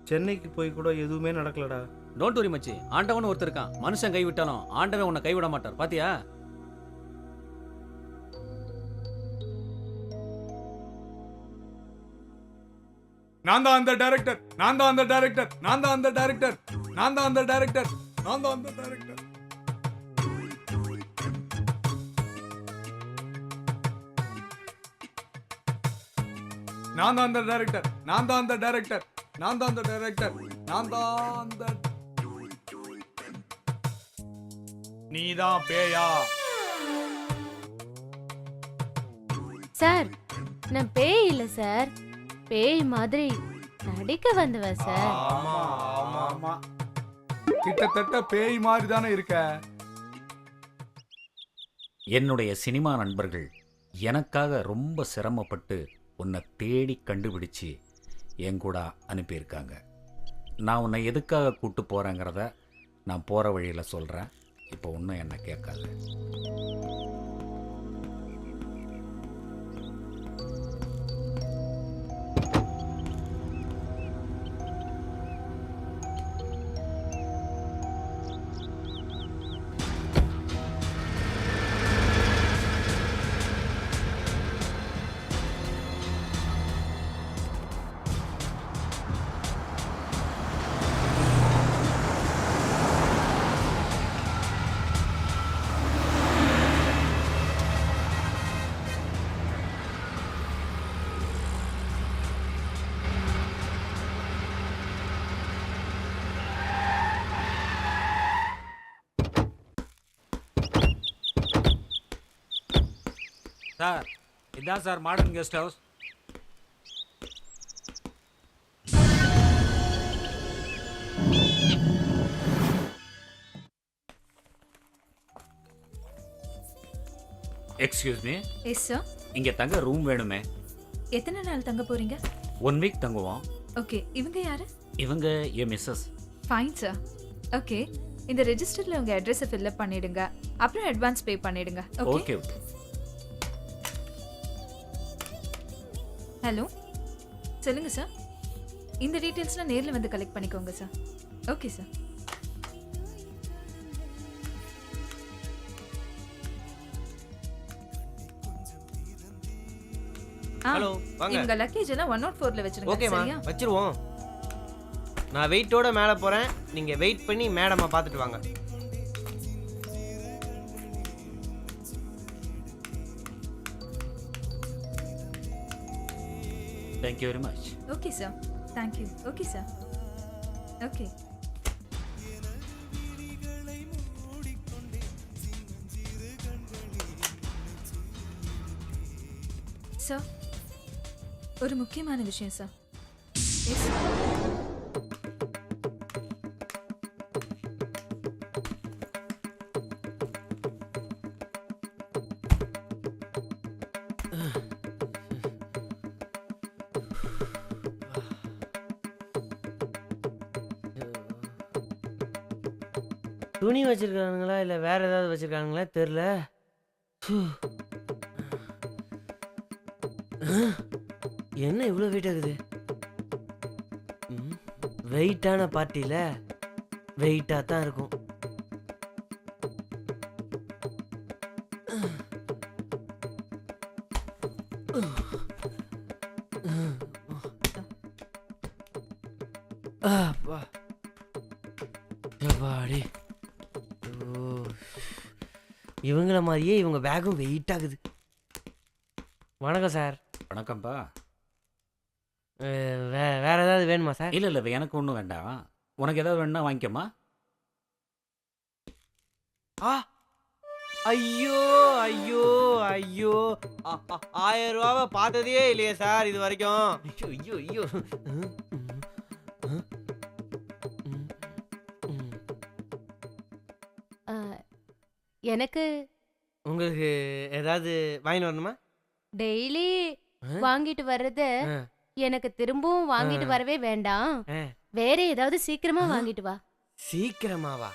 சென்னைக்கு போய் கூட எதுவுமே நடக்கலடா. டோன்ட் வரி மச்சி, ஆண்டவன் ஒருத்தர் இருக்கான். மனுஷன் கைவிட்டாலும் ஆண்டவன் உன்னை கைவிட மாட்டார். பாத்தியா? நான் தான் அந்த டைரக்டர், நான் தான் அந்த டைரக்டர், நான் தான் அந்த டைரக்டர், நான் தான் அந்த டைரக்டர், நான் தான் அந்த டைரக்டர். நான் தான் அந்த டைரக்டர், நான் தான் அந்த டைரக்டர், நான் தான் அந்த டைரக்டர், நான் தான் அந்த. நீதான் பேயா? சார், நான் பேய் இல்ல சார், பேய் மாதிரி நடிக்க வந்தவ சார். ஆமா ஆமா ஆமா, கிட்டத்தட்ட பேய் மாதிரி தானே இருக்க. என்னுடைய சினிமா நண்பர்கள் எனக்காக ரொம்ப சிரமப்பட்டு உன்னை தேடி கண்டுபிடிச்சு என் கூட அனுப்பியிருக்காங்க. நான் உன்னை எதுக்காக கூட்டு போகிறேங்கிறத நான் போகிற வழியில் சொல்கிறேன். இப்போ ஒன்றும் என்னை கேட்காது. சார், இதான் sir modern guest house. Excuse me, yes sir. இங்கே தங்க ரூம் வேணுமே. எத்தனை நாள் தங்க போறீங்க? 1 வீக் தங்குவோம். ஓகே, இவங்க யாரு? இவங்க என் மிஸ்ஸஸ். Fine sir. ஓகே, இந்த ரெஜிஸ்டர்ல உங்க அட்ரஸை ஃபில் அப் பண்ணிடுங்க. அப்புறம் அட்வான்ஸ் பே பண்ணிடுங்க. ஓகே. ஓகே. ஹலோ, சொல்லுங்க சார். இந்த டீடைல்ஸ்லாம் நேர்ல வந்து கலெக்ட் பண்ணிக்கோங்க சார். Okay sir. ஹலோ, வாங்க. உங்க லக்கேஜ் எல்லாம் 104ல வச்சிருங்க. ஓகேமா, சரியா? வச்சிருவோம். நான் வெயிட்டோட மேல போறேன். நீங்க வெயிட் பண்ணி மேடமை பார்த்துட்டு வாங்க. Thank you very much. Okay sir. Thank you. Okay sir. Okay. Sir, ஒரு முக்கியமான விஷயம் சார். Yes sir. துணி வச்சிருக்கானுங்களா இல்ல வேற ஏதாவது வச்சிருக்கானுங்களா தெரியல. என்ன இவ்வளோ வெயிட் ஆகுது? வெயிட்டான பார்ட்டியில் வெயிட்டாக தான் இருக்கும். இவங்கள மாதிரியே இவங்க பேக்கும் வெயிட் ஆகுது. வணக்கம் சார். வணக்கம்ப்பா. வேற ஏதாவது வேணுமா சார்? இல்லை இல்லை, எனக்கு ஒன்றும் வேண்டாம். உனக்கு ஏதாவது வேணும்னா வாங்கிக்கம்மா. ஆ, ஐயோ ஐயோ ஐயோ, 1000 ரூபாவை பார்த்ததே இல்லையே சார் இது வரைக்கும். ஐயோ ஐயோ. எனக்கு உங்களுக்கு ஏதாவது வாங்கிட்டு வரணுமா? டெய்லி வாங்கிட்டு வர்றது எனக்கு திரும்பவும் வாங்கிட்டு வரவே வேண்டாம். வேற ஏதாவது சீக்கிரமா வாங்கிட்டு வா. சீக்கிரமாவா?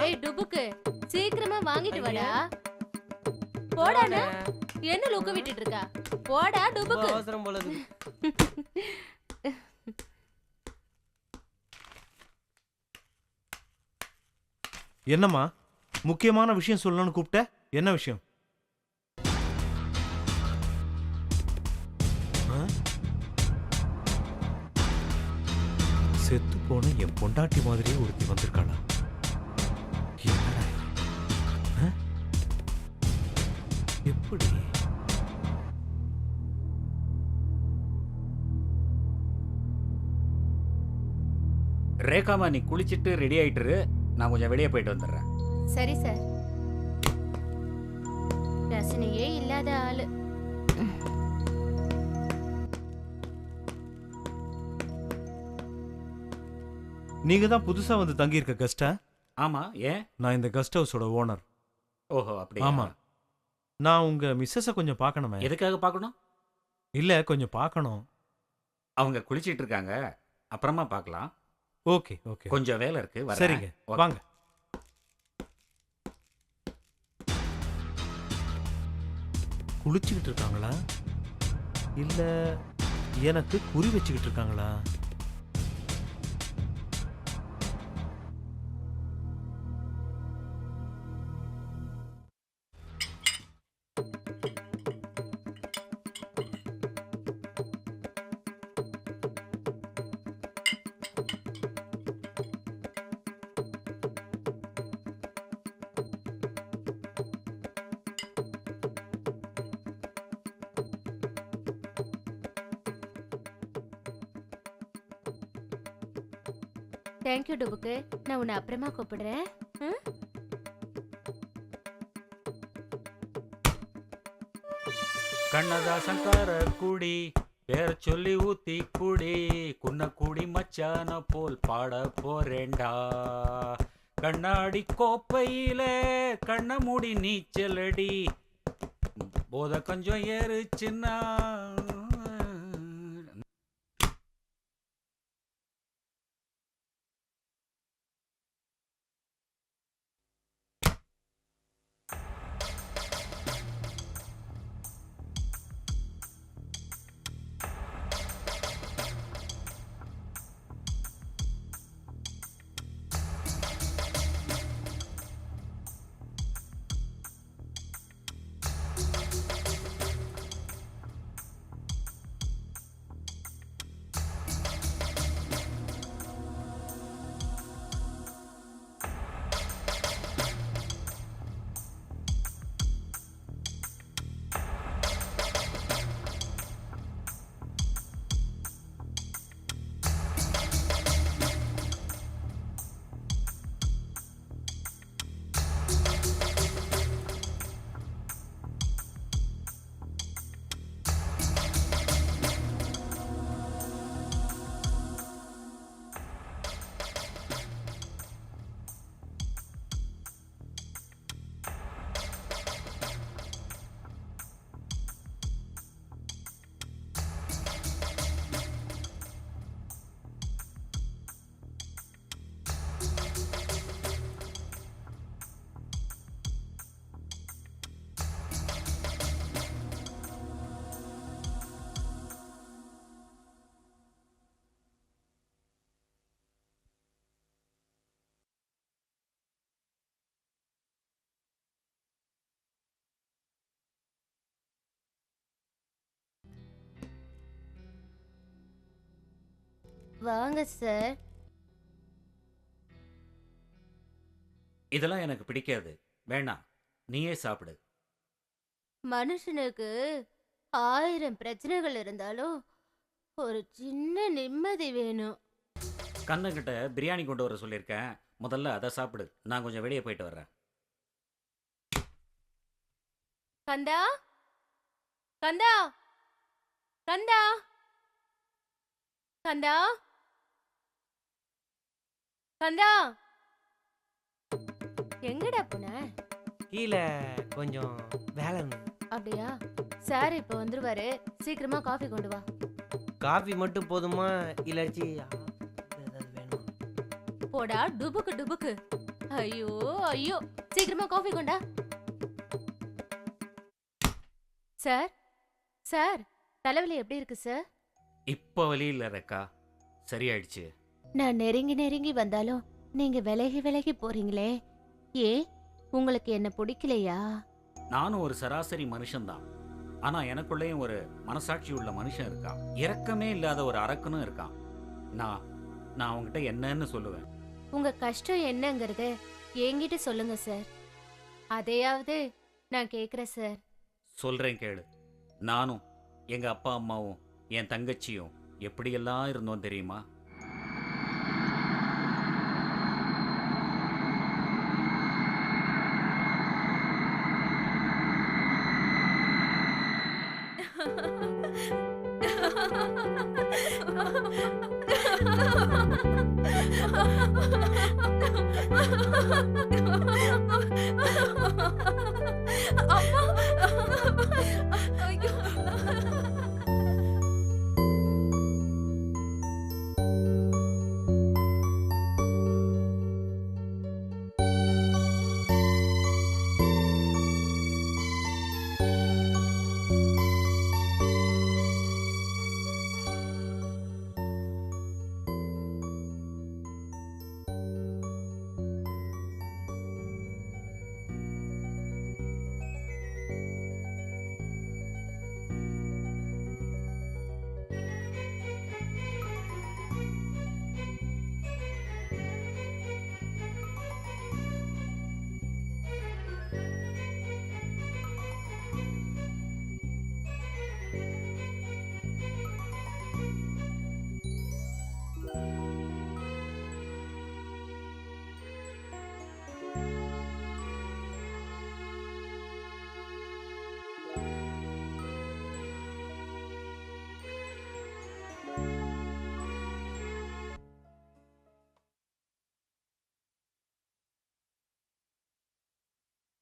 ஏய் டுபுக்கு, சீக்கிரமா வாங்கிட்டு வாடா. போடானா என்ன லுக்க விட்டுட்டு இருக்கா? போடா ரொம்ப டுபுக்கு. அவசரம் போல இருக்கு. என்னம்மா முக்கியமான விஷயம் சொல்லணும்னு கூப்பிட்ட? என்ன விஷயம்? ஆ? செத்து போன என் பொண்டாட்டி மாதிரியே ஒருத்தி வந்திருக்காளா? என்னடா இது? ஆ? எப்படி? ரேகாமா நீ குளிச்சிட்டு ரெடி ஆயிட்டுரு, நான் கொஞ்சம் வெளியே போயிட்டு வந்துடுறேன். சரி சார். ரசனையே இல்லாத ஆளு. நீங்க தான் புதுசா வந்து தங்கி இருக்க கெஸ்டா? ஆமா, ஏன்? நான் இந்த கெஸ்ட் ஹவுஸோட ஓனர். ஓஹோ, அப்படியா? ஆமா. நான் உங்க மிஸ்ஸஸ கொஞ்சம் பார்க்கணுமே. எதுக்காக பார்க்கணும்? இல்ல கொஞ்சம் பார்க்கணும். அவங்க குளிச்சிட்டு இருக்காங்க, அப்புறமா பார்க்கலாம். Okay okay. கொஞ்சம் வேலை இருக்கு, வரேன். சரிங்க, ஓகே. வாங்க. குளிச்சுக்கிட்டு இருக்காங்களா இல்ல எனக்கு குறி வச்சுக்கிட்டு இருக்காங்களா? தேங்க்யூ டுபுக்கு. நான் உன்னை அப்புறமா கூப்பிடுறேன். ம்? கண்ணதாசன் குடி பேர சொல்லி ஊத்தி குடி, குன்ன குடி மச்சான போல் பாட போறேண்டா. கண்ணாடி கோப்பையில கண்ண மூடி நீச்சலடி, போத கொஞ்சம் ஏறுச்சுன்னா. வாங்க சார். இதெல்லாம் எனக்கு பிடிக்காது, வேணாம், நீயே சாப்பிடு. மனுஷனுக்கு 1000 பிரச்சனைகள் இருந்தாலும் ஒரு சின்ன நிம்மதி வேணும். கண்ணங்கிட்ட பிரியாணி கொண்டு வர சொல்லியிருக்கேன், முதல்ல அதை சாப்பிடு, நான் கொஞ்சம் வெளியே போயிட்டு வர்றேன். கந்தா, கந்தா, கந்தா, கந்தா, கந்தா, எங்கடா போன? கீழே கொஞ்சம் வேலை இருந்தது. அப்படியா? சார் இப்ப வந்துருவாரு, சீக்கிரமா காஃபி கொண்டு வா. காஃபி மட்டும் போதுமா இல்லாச்சி ஏதாவது வேணுமா? போடா டுபுக்கு டுபுக்கு. ஐயோ ஐயோ, சீக்கிரமா காஃபி கொண்டா. சார் சார் தலைவலி எப்படி இருக்கு சார்? இப்போ வலி இல்லை ரேக்கா, சரியாயிடுச்சு. நான் நெருங்கி நெருங்கி வந்தாலும் நீங்க விலகி விலகி போறீங்களே, ஏன் உங்களுக்கு என்ன பிடிக்கலையா? நானும் ஒரு சராசரி மனுஷன்தான். ஆனா எனக்குள்ளேயும் ஒரு மனசாட்சி உள்ள மனுஷன் இருக்கான். இரக்கமே இல்லாத ஒரு அரக்கனும் இருக்கான். நான் அவங்ககிட்ட என்னன்னு சொல்லுவேன்? உங்க கஷ்டம் என்னங்கறது என்கிட்ட சொல்லுங்க சார், அதையாவது நான் கேக்குறேன் சார். சொல்றேன் கேளு. நானும் எங்க அப்பா அம்மாவும் என் தங்கச்சியும் எப்படியெல்லாம் இருந்தோம் தெரியுமா?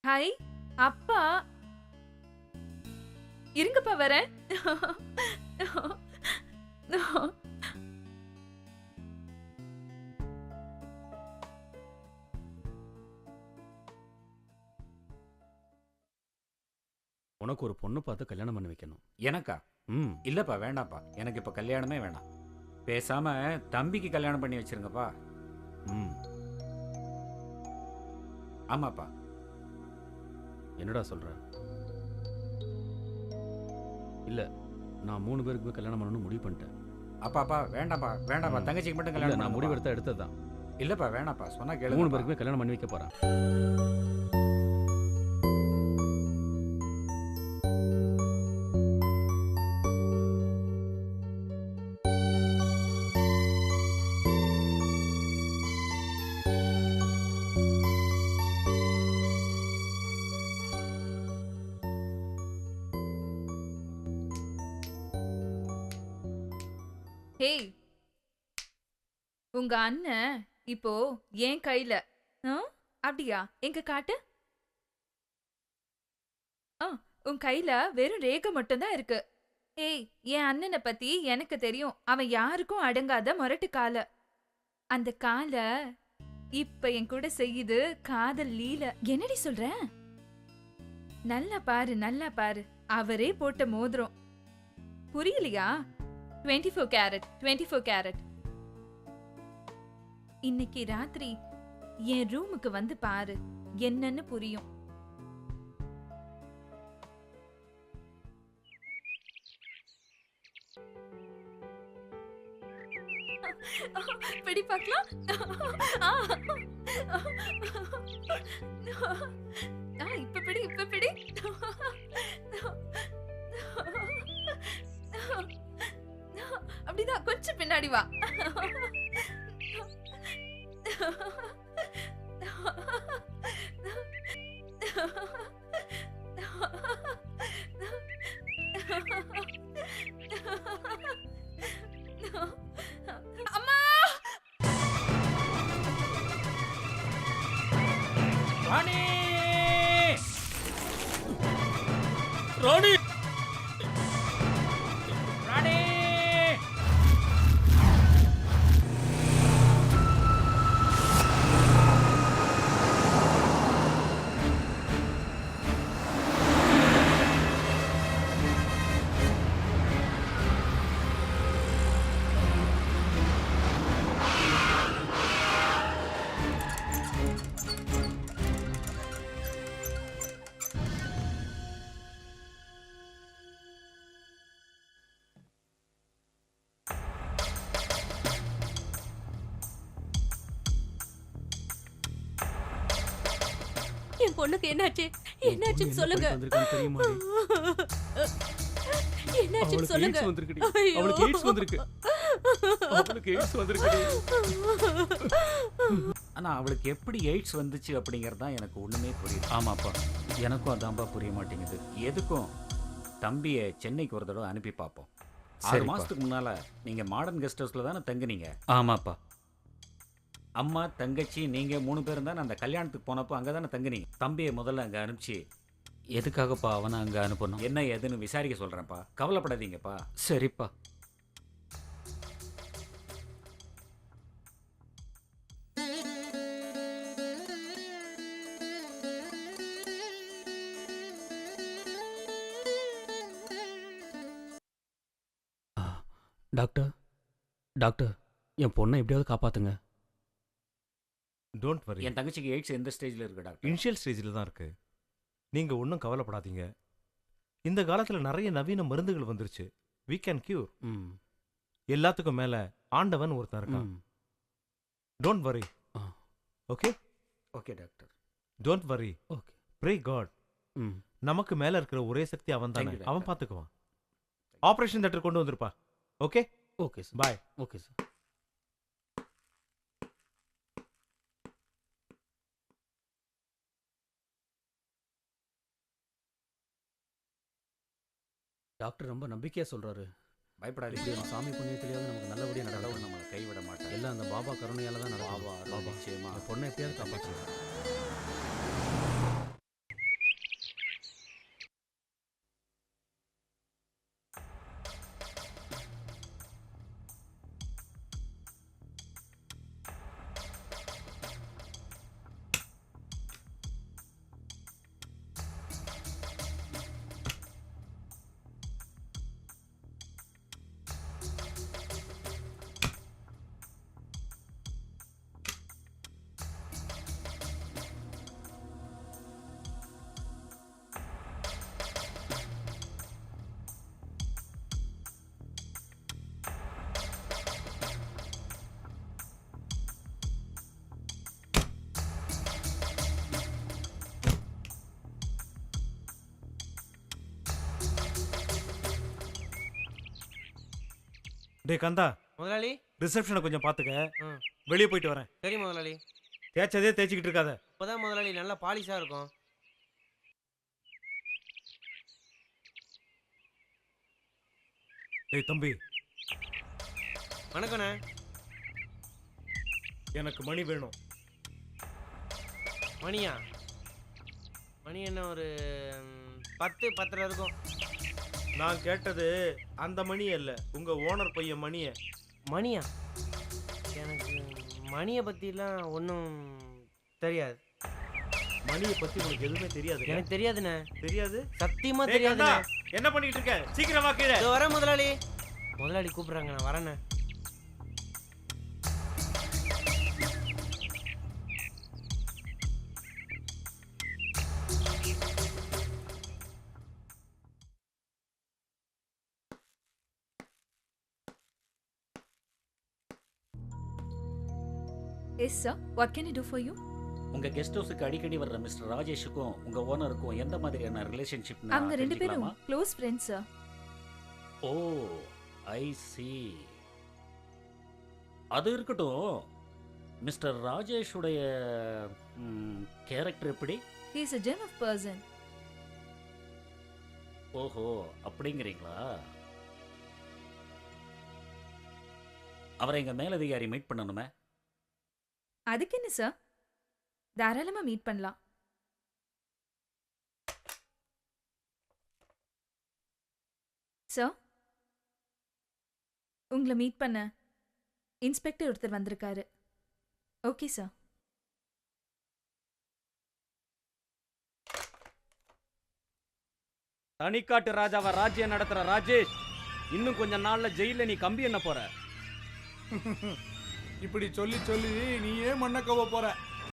ஹாய் அப்பா, இருங்கப்பா வரேன். உனக்கு ஒரு பொண்ணு பார்த்து கல்யாணம் பண்ணி வைக்கணும். எனக்கா? ம், இல்லப்பா, வேண்டாம்ப்பா. எனக்கு இப்ப கல்யாணமே வேணாம். பேசாம தம்பிக்கு கல்யாணம் பண்ணி வச்சிருங்கப்பா. ம். ஆமாப்பா. என்னடா சொல்ற? இல்ல, நான் 3 பேருக்கு கல்யாணம் பண்ணணும்னு முடிவு பண்ணிட்டேன். அப்பாப்பா வேண்டாம்ப்பா, வேண்டாம்ப்பா. ம். தங்கச்சிக்கு மட்டும் இல்ல, கல்யாணம் நான் பண்ணுப்பா. முடிவெடுத்தா எடுத்ததுதான். இல்லப்பா, வேணாம்ப்பா. சொன்னா 3 கேளுங்க. பேருக்குமே கல்யாணம் பண்ணி வைக்க போறேன். ஹேய், உங்க அண்ணன் இப்போ என் கையில. ஆ, அப்படியா? எங்க காட்டு. உன் கையில வெறும் ரேகை மட்டும்தான் இருக்கு. ஏய், என் அண்ணனை பத்தி எனக்கு தெரியும். அவன் யாருக்கும் அடங்காத முரட்டு கால. அந்த கால இப்ப என் கூட செய்யுது காதல் லீல. என்னடி சொல்ற? நல்லா பாரு, நல்லா பாரு. அவரே போட்ட மோதிரம். புரியலையா? 24 கேரட், 24 கேரட். இன்னைக்கு ராத்திரி என் ரூமுக்கு வந்து பாரு, என்னன்னு புரியும். பிடி பார்க்கலாம். இப்ப பிடி, இப்ப பிடி. அப்படிதான், கொஞ்சம் பின்னாடி வா. அம்மா! ராணி! ராணி! ராணி! என் பொண்ணுக்கு என்னாச்சு? என்னாச்சுன்னு சொல்லுங்க. என்னாச்சுன்னு சொல்லுங்க. ஐயோ. அவளுக்கு எய்ட்ஸ் வந்திருக்கு. ஆனா அவளுக்கு எப்படி எய்ட்ஸ் வந்துச்சு அப்படிங்கிறது தான் எனக்கு ஒண்ணுமே புரியுது. ஆமாப்பா, எனக்கும் அதான்பா புரிய மாட்டேங்குது. எதுக்கும் தம்பியை சென்னைக்கு ஒரு தடவை அனுப்பி பார்ப்போம். 6 மாசத்துக்கு முன்னால நீங்க மாடர்ன் கெஸ்ட் ஹவுஸ்ல தானே தங்குனீங்க? ஆமாப்பா. அம்மா, தங்கச்சி, நீங்க 3 பேரும் தானே அந்த கல்யாணத்துக்கு போனப்போ அங்கே தானே தங்குனீங்க. தம்பியை முதல்ல அங்கே அனுப்பிச்சு எதுக்காகப்பா அவனை அங்கே அனுப்பணும்? என்ன ஏதுன்னு விசாரிக்க சொல்கிறேன்ப்பா. கவலைப்படாதீங்கப்பா. சரிப்பா. டாக்டர், டாக்டர், என் பொண்ணை எப்படியாவது காப்பாத்துங்க. Don't worry. என் தங்கச்சிக்கு எய்ட்ஸ் எந்த ஸ்டேஜில் இருக்கு டாக்டர்? இனிஷியல் ஸ்டேஜில் தான் இருக்கு. நீங்க ஒன்றும் கவலைப்படாதீங்க. இந்த காலத்துல நிறைய நவீன மருந்துகள் வந்துருச்சு. we can cure. ம். எல்லாத்துக்கும் மேல ஆண்டவன் ஒருத்தன் இருக்கான். ம். Don't worry. Okay okay doctor. Don't worry. Okay. Pray God. ம். நமக்கு மேல இருக்கிற ஒரே சக்தி அவன் Thank தானே. you, doctor. அவன் பார்த்துக்குவான். ஆபரேஷன் தியேட்டர் கொண்டு வந்திருப்பா. Okay okay sir. Bye. Okay sir. Doctor ரொம்ப நம்பிக்கையா சொல்றாரு. பயப்படாதீங்க. இப்படி சாமி புண்ணியத்திலேயாவது நமக்கு நல்லபடியா கடவுள் நடக்கும். நம்மளை கைவிட மாட்டார். எல்லாம் அந்த பாபா கருணையால தான் நடக்கும். பாபா பாபா நிச்சயமா. என் பொண்ணை எப்படியாவது காப்பாற்றுங்க. டே கந்தா, முதலாளி. ரிசப்ஷனை கொஞ்சம் பார்த்துக்க. ம். வெளியே போயிட்டு வரேன். சரி முதலாளி. தேய்ச்சதே தேய்ச்சிக்கிட்டு இருக்காத. இப்போதான் முதலாளி நல்லா பாலிஷா இருக்கும். டேய் தம்பி, வணக்கண்ணே. எனக்கு மணி வேணும். மணியா? மணி என்ன ஒரு 10 10:30 இருக்கும். நான் கேட்டது அந்த மணியை இல்ல, உங்க ஓனர் பையன் மணியை. மணியா? எனக்கு மணியை பற்றிலாம் ஒன்றும் தெரியாது. மணியை பத்தி உனக்கு எதுவுமே தெரியாது. எனக்கு தெரியாதுண்ணே. தெரியாது? சத்தியமா டேய் கந்தா, தெரியாதுண்ணே. என்ன பண்ணிட்டு இருக்க? சீக்கிரமா கீழே. இதோ வரேன் முதலாளி. முதலாளி கூப்பிடுறாங்க, நான் வரேண்ணே. Yes, sir. What can I do for you? உங்க கெஸ்ட் ஹவுஸுக்கு அடிக்கடி வர்ற மிஸ்டர் ராஜேஷுக்கும் உங்க ஓனருக்கும் எந்த மாதிரியான ரிலேஷன்ஷிப்? அவங்க 2 பேரும் க்ளோஸ் ஃப்ரெண்ட்ஸ், சார். ஓ, ஐ சி. அது இருக்கட்டும். மிஸ்டர் ராஜேஷுடைய கேரக்டர் எப்படி? He is a gem of person. ஓஹோ, அப்படிங்கிறீங்களா? அவரை எங்க மேலதிகாரி மீட் பண்ணணுமே. அதுக்கு என்ன சார், தாராளமா மீட் பண்ணலாம். சார், உங்களை மீட் பண்ண இன்ஸ்பெக்டர் ஒருத்தர் வந்திருக்காரு. Okay sir. தனிக்காட்டு ராஜாவை ராஜ்யம் நடத்துற ராஜேஷ், இன்னும் கொஞ்ச நாள்ல ஜெயில நீ கம்பி என்ன போற? இப்படி சொல்லி சொல்லி நீயே மண்ண கவ போற.